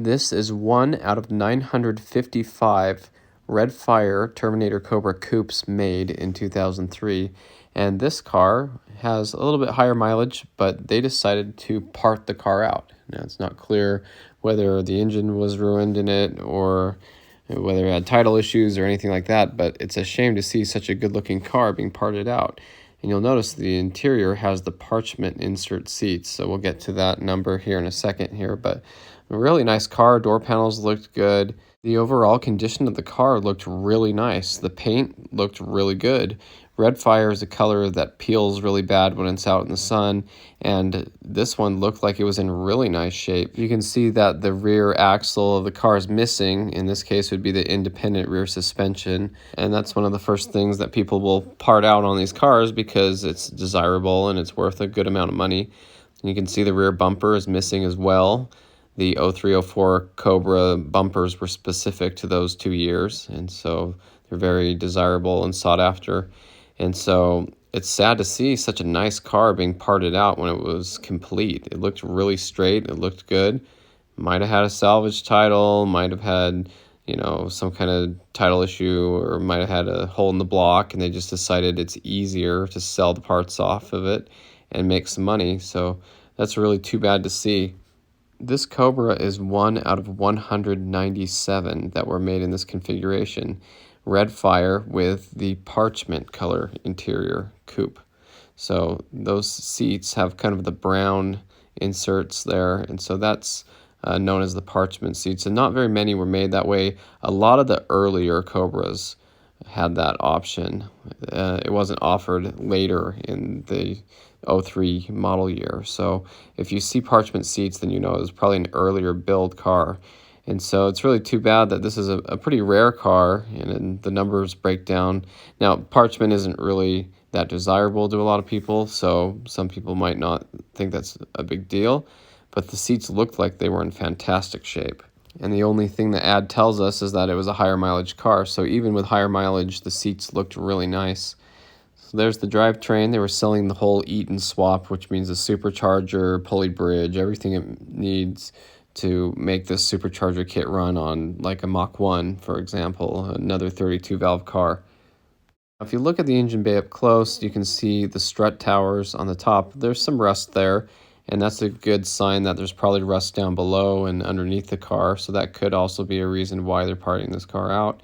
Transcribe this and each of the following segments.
This is one out of 955 Redfire Terminator Cobra coupes made in 2003, and this car has a little bit higher mileage, but they decided to part the car out. Now, it's not clear whether the engine was ruined in it or whether it had title issues or anything like that, but it's a shame to see such a good-looking car being parted out. And you'll notice the interior has the parchment insert seats, so we'll get to that number here in a second here, but a really nice car. Door panels looked good. The overall condition of the car looked really nice. The paint looked really good. Redfire is a color that peels really bad when it's out in the sun, and this one looked like it was in really nice shape. You can see that the rear axle of the car is missing. In this case, would be the independent rear suspension, and that's one of the first things that people will part out on these cars because it's desirable and it's worth a good amount of money. You can see the rear bumper is missing as well. The 0304 Cobra bumpers were specific to those 2 years, and so they're very desirable and sought after. And so it's sad to see such a nice car being parted out when it was complete. It looked really straight. It looked good. Might have had a salvage title, might have had, some kind of title issue, or might have had a hole in the block, and they just decided it's easier to sell the parts off of it and make some money. So that's really too bad to see. This Cobra is one out of 197 that were made in this configuration. Redfire with the parchment color interior coupe. So those seats have kind of the brown inserts there, and so that's known as the parchment seats. And not very many were made that way. A lot of the earlier Cobras had that option. It wasn't offered later in the 03 model year. So if you see parchment seats, then you know it was probably an earlier build car. And so it's really too bad that this is a pretty rare car, and the numbers break down. Now, parchment isn't really that desirable to a lot of people, so some people might not think that's a big deal, but the seats looked like they were in fantastic shape. And the only thing the ad tells us is that it was a higher mileage car, so even with higher mileage, the seats looked really nice. So there's the drivetrain. They were selling the whole eat and swap, which means a supercharger, pulley bridge, everything it needs to make this supercharger kit run on like a Mach 1, for example, another 32 valve car. If you look at the engine bay up close, you can see the strut towers on the top. There's some rust there, and that's a good sign that there's probably rust down below and underneath the car, so that could also be a reason why they're parting this car out,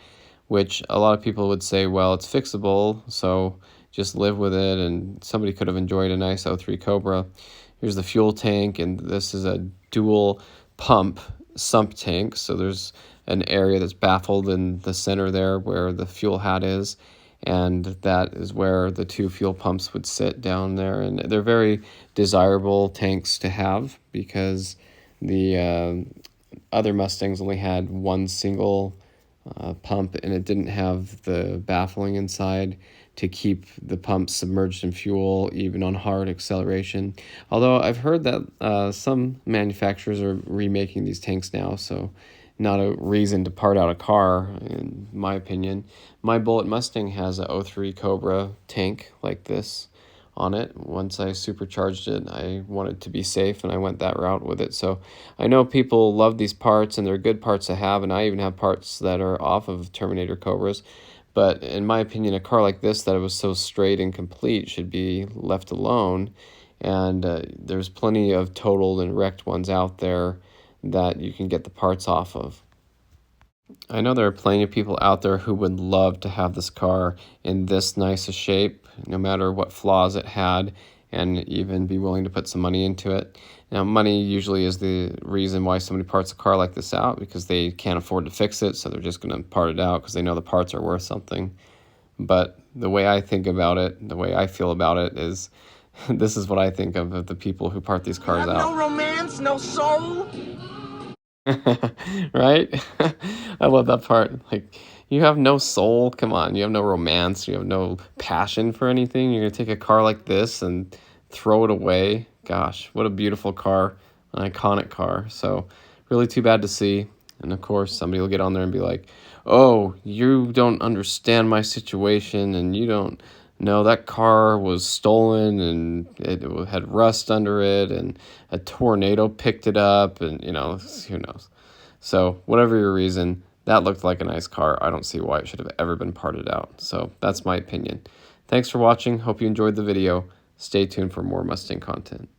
which a lot of people would say, well, it's fixable, so just live with it, and somebody could have enjoyed a nice 03 Cobra. Here's the fuel tank, and this is a dual pump sump tank, so there's an area that's baffled in the center there where the fuel hat is, and that is where the two fuel pumps would sit down there. And they're very desirable tanks to have because the other Mustangs only had one single pump, and it didn't have the baffling inside to keep the pump submerged in fuel even on hard acceleration. Although I've heard that some manufacturers are remaking these tanks now, so not a reason to part out a car, in my opinion. My Bullitt Mustang has a 03 Cobra tank like this on it. Once I supercharged it, I wanted to be safe, and I went that route with it. So I know people love these parts, and they're good parts to have, and I even have parts that are off of Terminator Cobras. But in my opinion, a car like this that was so straight and complete should be left alone. And there's plenty of totaled and wrecked ones out there that you can get the parts off of. I know there are plenty of people out there who would love to have this car in this nice a shape, no matter what flaws it had, and even be willing to put some money into it. Now, money usually is the reason why somebody parts a car like this out, because they can't afford to fix it, so they're just going to part it out because they know the parts are worth something. But the way I think about it, the way I feel about it is, this is what I think of the people who part these cars out. No romance, no soul. Right? I love that part. Like, you have no soul. Come on, you have no romance. You have no passion for anything. You're going to take a car like this and throw it away. Gosh, what a beautiful car, an iconic car. So really too bad to see. And of course, somebody will get on there and be like, oh, you don't understand my situation, and you don't know that car was stolen, and it had rust under it, and a tornado picked it up, and, who knows. So whatever your reason, that looked like a nice car. I don't see why it should have ever been parted out. So that's my opinion. Thanks for watching. Hope you enjoyed the video. Stay tuned for more Mustang content.